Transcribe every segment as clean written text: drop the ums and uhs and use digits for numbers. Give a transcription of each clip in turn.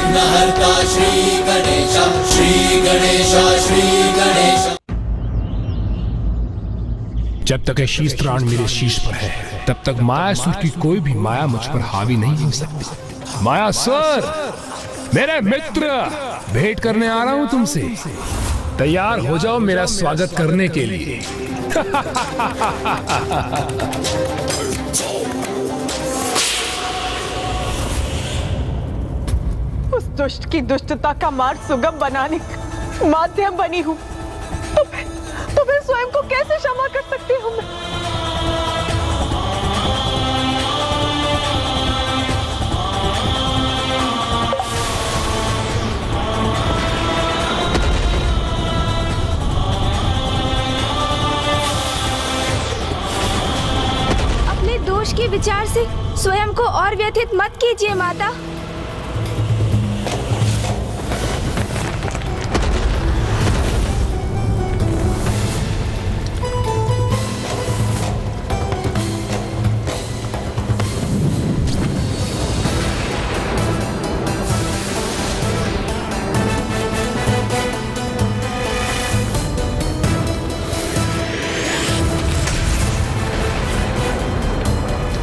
विघ्नहर्ता श्री गणेश, श्री गणेश, श्री गणेश। जब तक ये शीश त्राण मेरे शीश पर है, तब तक मायासुर की कोई भी माया मुझ पर हावी नहीं हो सकती। मायासुर, मेरे मित्र, भेंट करने आ रहा हूं तुमसे। तैयार हो जाओ मेरा स्वागत करने के लिए। उस दुष्ट की दुष्टता का मार्ग सुगम बनाने का माध्यम बनी हूँ, तो फिर स्वयं को कैसे क्षमा कर सकती हूँ मैं? अपने दोष के विचार से स्वयं को और व्यथित मत कीजिए माता।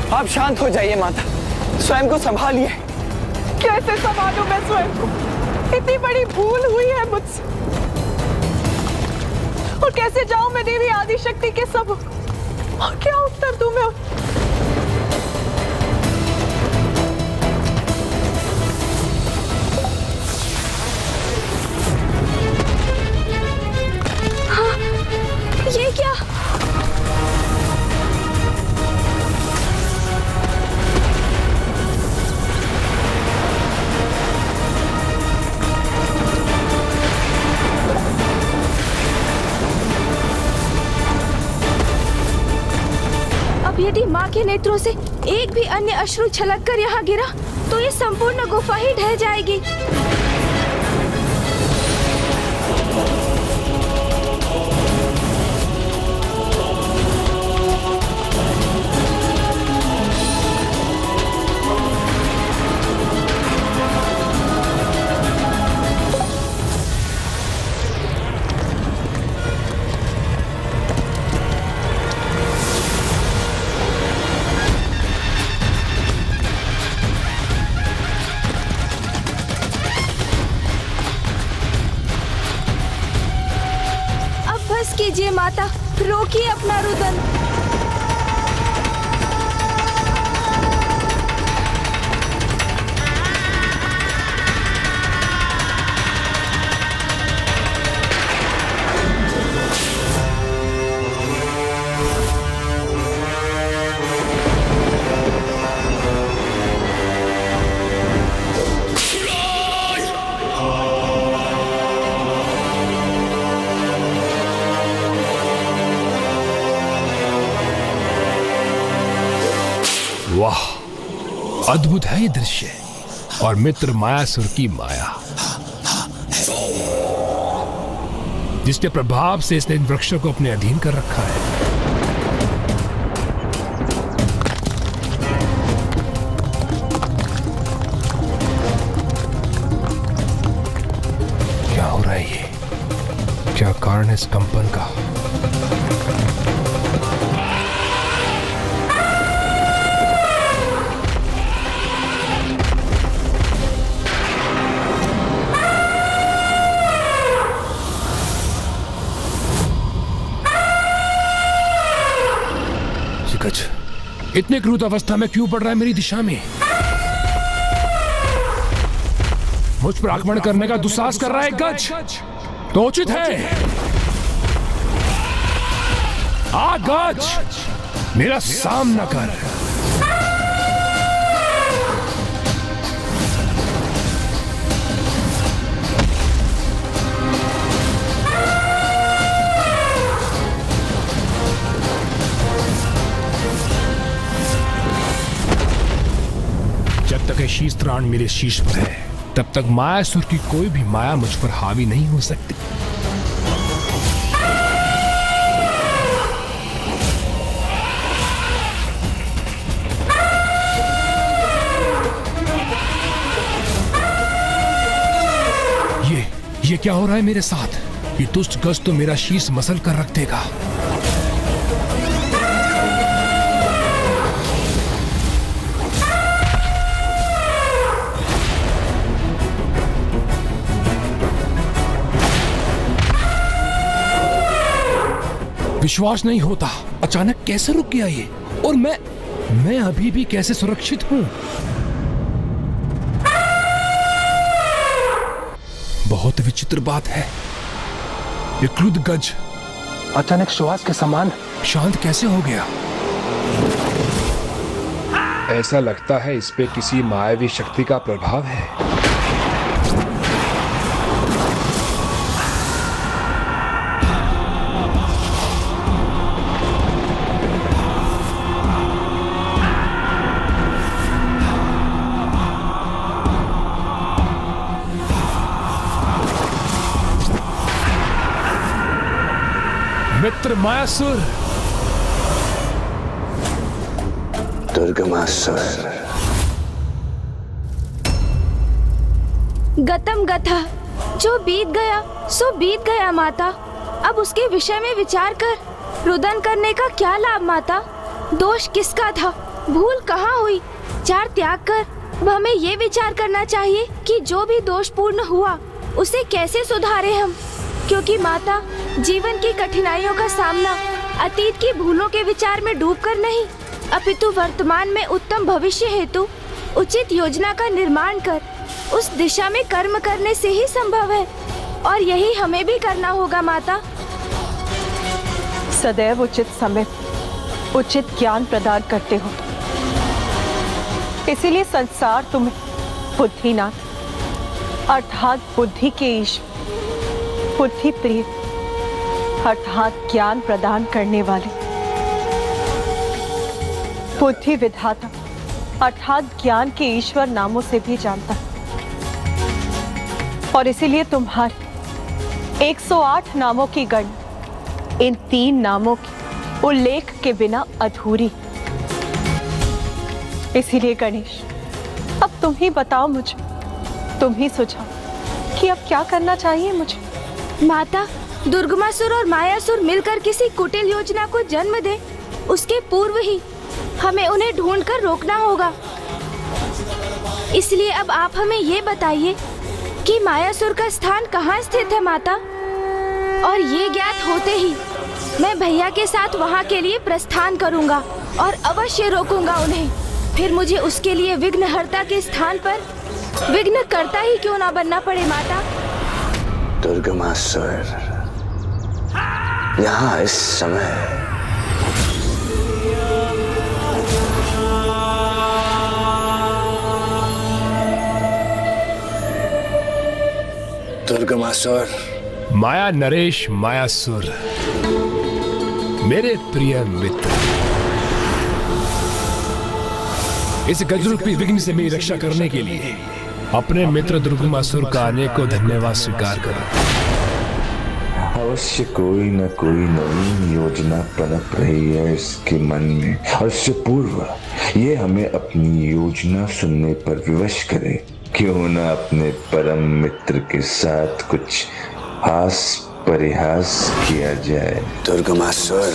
आप शांत हो जाइए माता, स्वयं को संभालिए। कैसे संभालूं मैं स्वयं को? इतनी बड़ी भूल हुई है मुझसे, और कैसे जाऊं मैं देवी आदिशक्ति के सब, और क्या उत्तर दूं मैं? हाँ, ये क्या? यदि माँ के नेत्रों से एक भी अन्य अश्रु छलककर यहाँ गिरा, तो ये संपूर्ण गुफा ही ढह जाएगी। कीजिए माता, रोकिए अपना रुदन। वाह, अद्भुत है ये दृश्य। और मित्र मायासुर की माया, जिसके प्रभाव से इसने इन वृक्षों को अपने अधीन कर रखा है। क्या हो रहा है ये? क्या कारण है इस कंपन का? इतने क्रूर अवस्था में क्यों पड़ रहा है मेरी दिशा में? मुझ पर आक्रमण करने का दुस्साहस कर रहा है गज, तो उचित है। आ गज, मेरा सामना कर। जब तक शीश त्राण मेरे शीश पर है, तब तक मायासुर की कोई भी माया मुझ पर हावी नहीं हो सकती। ये क्या हो रहा है मेरे साथ? ये दुष्ट गज तो मेरा शीश मसल कर रख देगा। विश्वास नहीं होता, अचानक कैसे रुक गया ये? और मैं अभी भी कैसे सुरक्षित हूं? बहुत विचित्र बात है। ये क्रुद्ध गज अचानक श्वास के समान शांत कैसे हो गया? ऐसा लगता है इस पे किसी मायावी शक्ति का प्रभाव है। मित्र मायासुर, दुर्गमासुर, गतम गथा, जो बीत गया सो बीत गया माता। अब उसके विषय में विचार कर रुदन करने का क्या लाभ माता? दोष किसका था, भूल कहाँ हुई? चार त्याग कर अब हमें ये विचार करना चाहिए कि जो भी दोषपूर्ण हुआ उसे कैसे सुधारे हम। क्योंकि माता, जीवन की कठिनाइयों का सामना अतीत की भूलों के विचार में डूबकर नहीं, अपितु वर्तमान में उत्तम भविष्य हेतु उचित योजना का निर्माण कर उस दिशा में कर्म करने से ही संभव है। और यही हमें भी करना होगा माता। सदैव उचित समय उचित ज्ञान प्रदान करते हो, इसीलिए संसार तुम्हें बुद्धिनाथ अर्थात बुद्धि के ईश, बुद्धि प्रिय अर्थात ज्ञान प्रदान करने वाले, बुद्धि विधाता अर्थात ज्ञान के ईश्वर नामों से भी जानता है। और इसीलिए तुम्हारे 108 नामों की गणना इन 3 नामों के उल्लेख के बिना अधूरी। इसीलिए गणेश, अब तुम ही बताओ मुझे, तुम ही सुझाओ कि अब क्या करना चाहिए मुझे। माता, दुर्गमासुर और मायासुर मिलकर किसी कुटिल योजना को जन्म दे, उसके पूर्व ही हमें उन्हें ढूंढकर रोकना होगा। इसलिए अब आप हमें ये बताइए कि मायासुर का स्थान कहाँ स्थित है माता? और ये ज्ञात होते ही मैं भैया के साथ वहाँ के लिए प्रस्थान करूँगा और अवश्य रोकूंगा उन्हें। फिर मुझे उसके लिए विघ्नहर्ता के स्थान पर विघ्नकर्ता ही क्यों ना बनना पड़े माता। दुर्गमासुर, यहाँ इस समय दुर्गमासुर। माया नरेश मायासुर, मेरे प्रिय मित्र, इस गजरूपी विघ्न से मेरी रक्षा करने के लिए अपने मित्र दुर्गमासुर का अनेकों धन्यवाद स्वीकार करो। अवश्य कोई न कोई नवीन योजना पनप रही है इसके मन में, और इससे पूर्व ये हमें अपनी योजना सुनने पर विवश करे। क्यों न अपने परम मित्र के साथ कुछ हास परिहास किया जाए। दुर्गमासुर,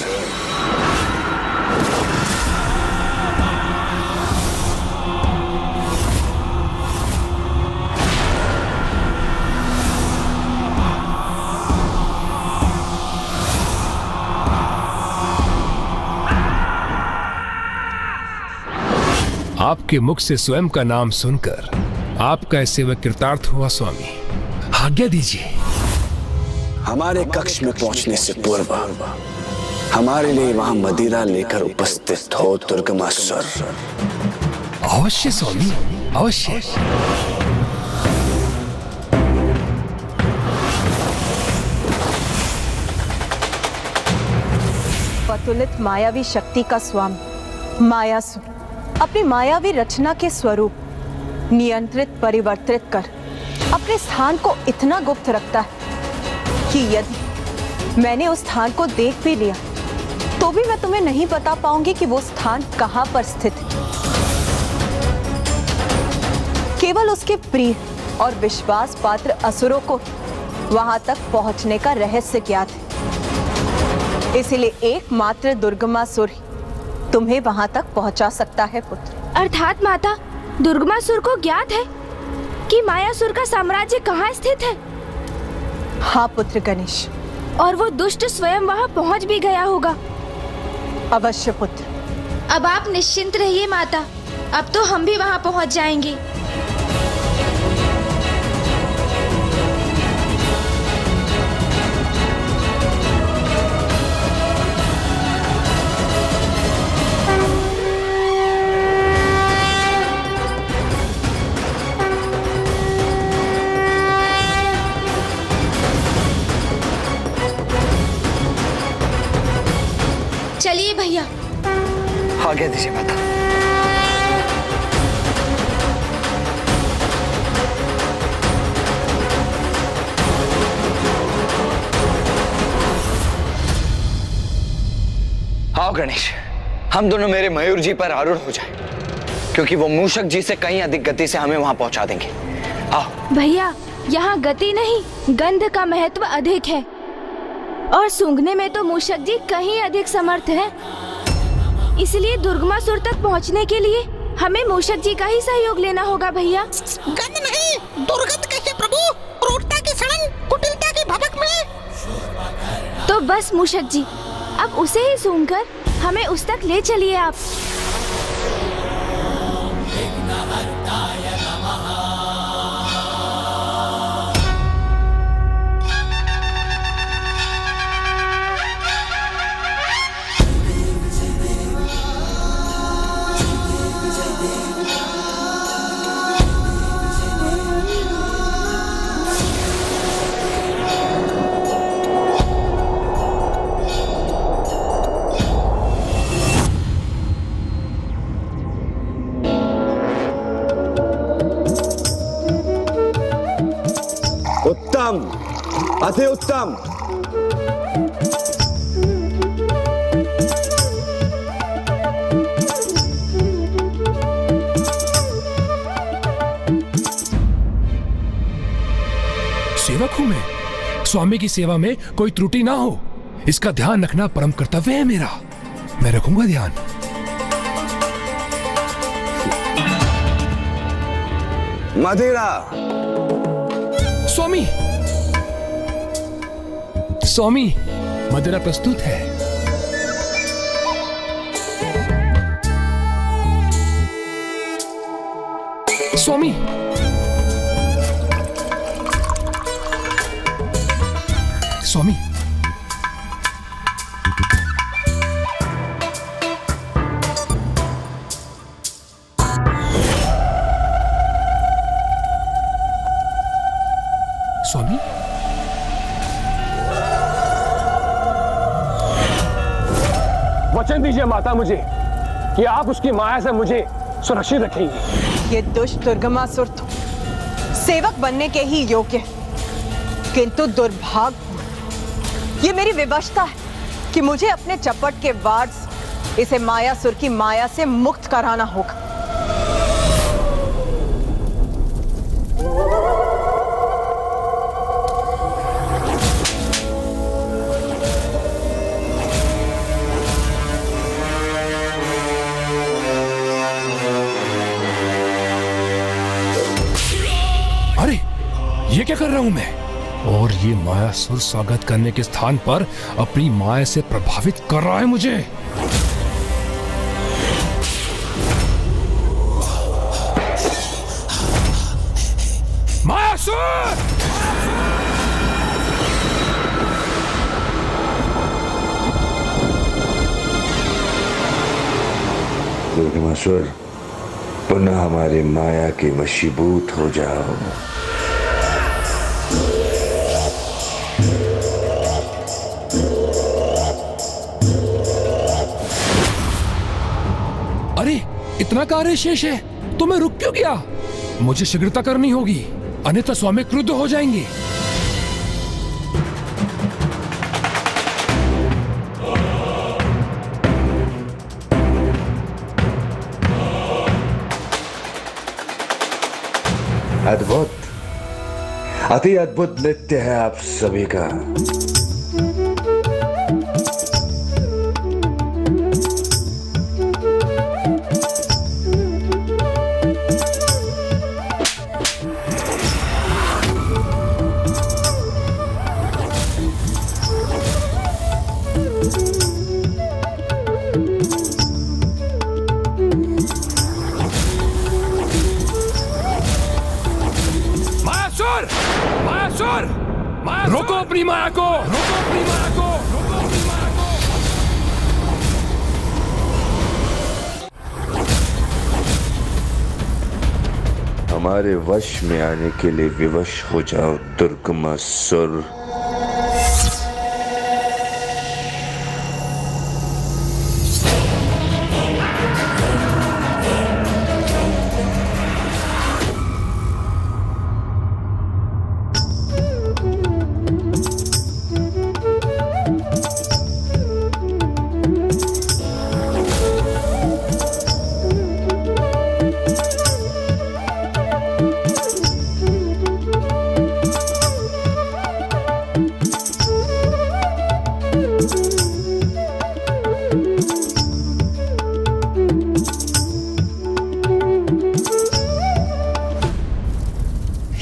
आपके मुख से स्वयं का नाम सुनकर आपका ऐसे वह कृतार्थ हुआ स्वामी, आज्ञा दीजिए। हमारे कक्ष में पहुंचने से पूर्व हमारे लिए वहां मदिरा लेकर उपस्थित हो दुर्गमासुर। अवश्य स्वामी, अवश्य। अतुलित मायावी शक्ति का स्वामी मायासुर अपनी मायावी रचना के स्वरूप नियंत्रित परिवर्तित कर अपने स्थान को इतना गुप्त रखता है कि यदि मैंने उस स्थान को देख भी लिया तो भी मैं तुम्हें नहीं बता पाऊंगी कि वो स्थान कहां पर स्थित है। केवल उसके प्रिय और विश्वास पात्र असुरों को वहां तक पहुंचने का रहस्य ज्ञात है, इसलिए एकमात्र दुर्गमासुर ही तुम्हें वहां तक पहुंचा सकता है पुत्र। अर्थात माता, दुर्गमासुर को ज्ञात है कि मायासुर का साम्राज्य कहाँ स्थित है? हाँ पुत्र गणेश। और वो दुष्ट स्वयं वहाँ पहुँच भी गया होगा। अवश्य पुत्र। अब आप निश्चिंत रहिए माता, अब तो हम भी वहाँ पहुँच जाएंगे। चलिए भैया। आगे दीजिए माता। आओ गणेश, हम दोनों मेरे मयूर जी पर आरूढ़ हो जाए, क्योंकि वो मूषक जी से कहीं अधिक गति से हमें वहां पहुंचा देंगे। आओ। भैया, यहाँ गति नहीं, गंध का महत्व अधिक है, और सूंघने में तो मूषक जी कहीं अधिक समर्थ है। इसलिए दुर्गमासुर तक पहुँचने के लिए हमें मूषक जी का ही सहयोग लेना होगा भैया। गंध नहीं, दुर्गंध कैसे प्रभु? क्रूरता की सड़न, कुटिलता की भभक में। तो बस मूषक जी, अब उसे ही सूंघकर हमें उस तक ले चलिए आप। उत्तम, अति उत्तम। सेवक हूं मैं, स्वामी की सेवा में कोई त्रुटि ना हो, इसका ध्यान रखना परम कर्तव्य है मेरा। मैं रखूंगा ध्यान। मदिरा। स्वामी, स्वामी, मदिरा प्रस्तुत है। स्वामी, स्वामी, स्वामी, वचन दीजिए माता मुझे कि आप उसकी माया से मुझे सुरक्षित रखेंगे। ये दुष्ट दुर्गमासुर तो सेवक बनने के ही योग्य है, किंतु दुर्भाग्य ये मेरी विवशता है कि मुझे अपने चपट के वार से इसे मायासुर की माया से मुक्त कराना होगा। अरे ये क्या कर रहा हूं मैं? और ये मायासुर स्वागत करने के स्थान पर अपनी माया से प्रभावित कर रहा है मुझे। मायासुर! दुर्गमासुर, पुनः हमारे माया के वशीभूत हो जाओ। अरे इतना कार्य शेष है तो मैं रुक क्यों गया? मुझे शीघ्रता करनी होगी, अन्यथा स्वामी क्रुद्ध हो जाएंगे। अद्भुत, अति अद्भुत नृत्य है आप सभी का। रोको अपनी माया को, रोको अपनी माया को, रोको अपनी माया को। हमारे वश में आने के लिए विवश हो जाओ दुर्गमासुर।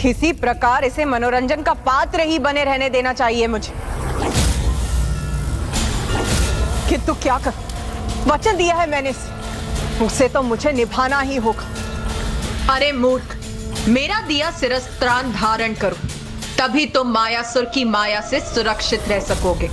इसी प्रकार इसे मनोरंजन का पात्र ही बने रहने देना चाहिए मुझे। किंतु क्या कर, वचन दिया है मैंने उसे तो मुझे निभाना ही होगा। अरे मूर्ख, मेरा दिया शिरस्त्राण धारण करो, तभी तुम मायासुर की माया से सुरक्षित रह सकोगे।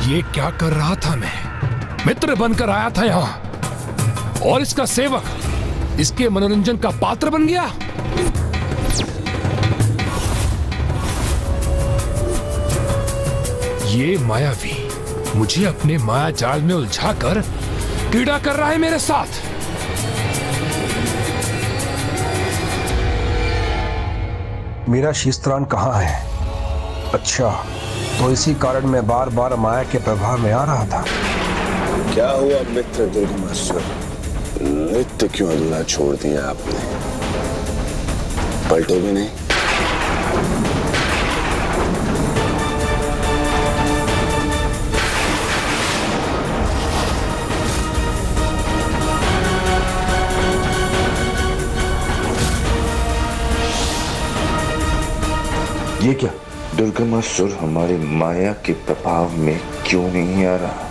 ये क्या कर रहा था मैं? मित्र बनकर आया था यहां और इसका सेवक इसके मनोरंजन का पात्र बन गया। ये मायावी मुझे अपने माया जाल में उलझाकर क्रीड़ा कर रहा है मेरे साथ। मेरा शीस्त्राण कहाँ है? अच्छा, तो इसी कारण मैं बार बार माया के प्रभाव में आ रहा था। क्या हुआ मित्र दुर्गमासुर? नृत्य क्यों अधूरा छोड़ दिया आपने? पलटोगे नहीं? ये क्या? दुर्गमासुर हमारे माया के प्रभाव में क्यों नहीं आ रहा?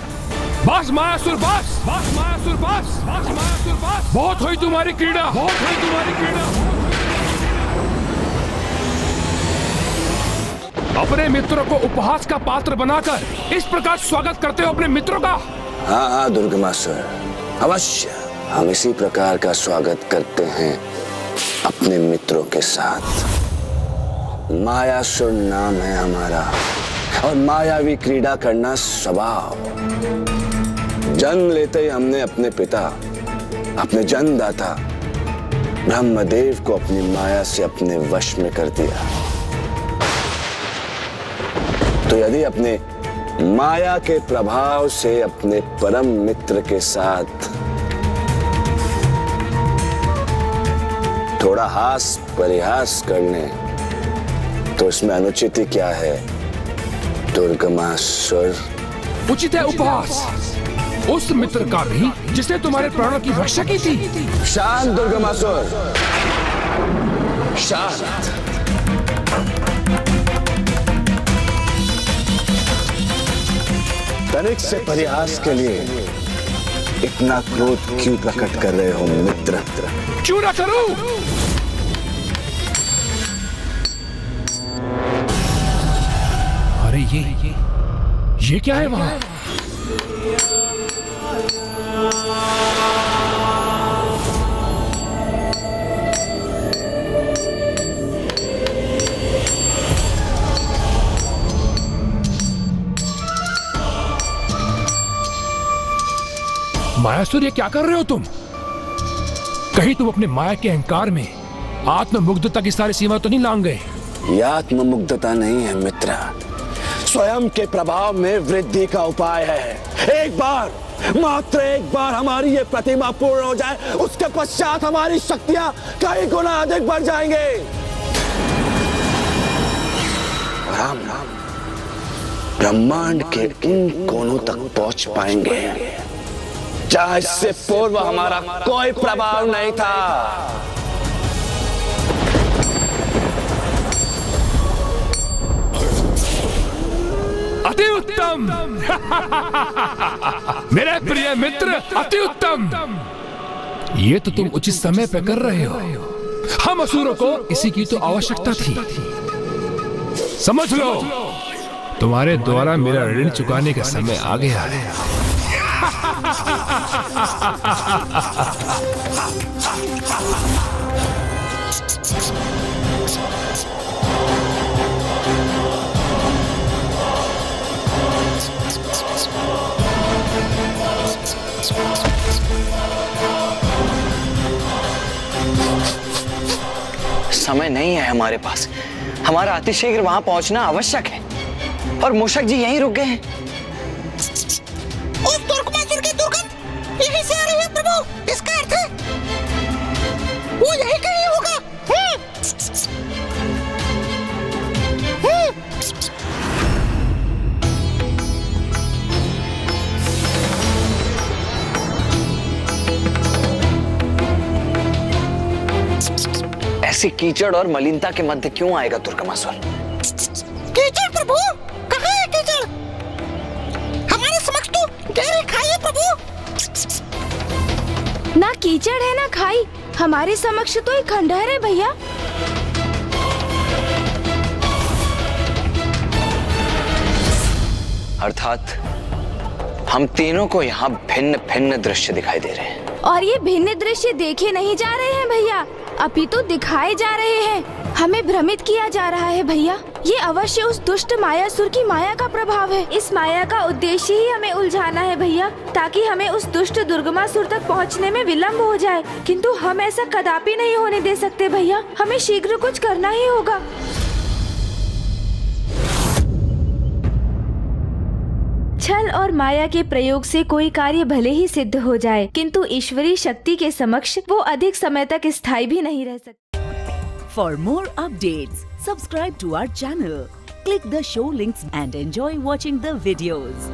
बस मायासुर बस, बस मायासुर बस, बस मायासुर बस। बहुत हुई तुम्हारी क्रीड़ा, बहुत हुई तुम्हारी क्रीड़ा। अपने मित्रों को उपहास का पात्र बनाकर इस प्रकार स्वागत करते हो अपने मित्रों का? हाँ हाँ दुर्गमासुर, अवश्य हम इसी प्रकार का स्वागत करते हैं अपने मित्रों के साथ। मायासुर नाम है हमारा और मायावी क्रीड़ा करना स्वभाव। जन्म लेते ही हमने अपने पिता, अपने जन्मदाता ब्रह्मदेव को अपनी माया से अपने वश में कर दिया। तो यदि अपने माया के प्रभाव से अपने परम मित्र के साथ थोड़ा हास परिहास कर लें तो इसमें अनुचित क्या है दुर्गमासुर? उचित है उपहास उस मित्र का भी जिसने तुम्हारे प्राणों की रक्षा की थी। शांत दुर्गमासुर, शांत। तनिक से परिहास के लिए इतना क्रोध क्यों प्रकट कर रहे हो मित्र? क्यों ना करूं? अरे ये क्या है वहां? मायासुर, ये क्या कर रहे हो तुम? कहीं तुम अपने माया के अहंकार में आत्ममुग्धता की सारी सीमा तो नहीं लांग गए? यह आत्ममुग्धता नहीं है मित्र, स्वयं के प्रभाव में वृद्धि का उपाय है। एक बार, मात्र एक बार हमारी ये प्रतिमा पूर्ण हो जाए, उसके पश्चात हमारी शक्तियां कई गुना अधिक बढ़ जाएंगे। और हम ब्रह्मांड के उन कोनों तक पहुंच पाएंगे जहां इससे पूर्व हमारा कोई प्रभाव नहीं था। अति उत्तम। मेरे प्रिय मित्र, अति उत्तम। ये तो तुम उचित समय पे कर रहे हो। हम असुरों को इसी की तो आवश्यकता थी। समझ लो, तुम्हारे द्वारा मेरा ऋण चुकाने का समय आ गया है। समय नहीं है हमारे पास। हमारा अतिशीघ्र वहां पहुंचना आवश्यक है और मूषक जी यहीं रुक गए हैं। उस दुर्गमासुर की दुर्गंध यहीं से आ रही है प्रभु। इसका अर्थ है वो यहीं कहीं होगा। ऐसी कीचड़ और मलिनता के मध्य क्यों आएगा दुर्गमासुर? कीचड़ प्रभु? कहाँ है कीचड़? हमारे समक्ष तो गहरी खाई है प्रभु। ना कीचड़ है ना खाई, हमारे समक्ष तो एक खंडहर है भैया। अर्थात हम तीनों को यहाँ भिन्न भिन्न दृश्य दिखाई दे रहे हैं। और ये भिन्न दृश्य देखे नहीं जा रहे हैं भैया, अपितु दिखाए जा रहे हैं। हमें भ्रमित किया जा रहा है भैया। ये अवश्य उस दुष्ट मायासुर की माया का प्रभाव है। इस माया का उद्देश्य ही हमें उलझाना है भैया, ताकि हमें उस दुष्ट दुर्गमासुर तक पहुंचने में विलंब हो जाए। किंतु हम ऐसा कदापि नहीं होने दे सकते भैया, हमें शीघ्र कुछ करना ही होगा। छल और माया के प्रयोग से कोई कार्य भले ही सिद्ध हो जाए, किंतु ईश्वरीय शक्ति के समक्ष वो अधिक समय तक स्थायी भी नहीं रह सकता। For more updates, subscribe to our channel, click the show links and enjoy watching the videos.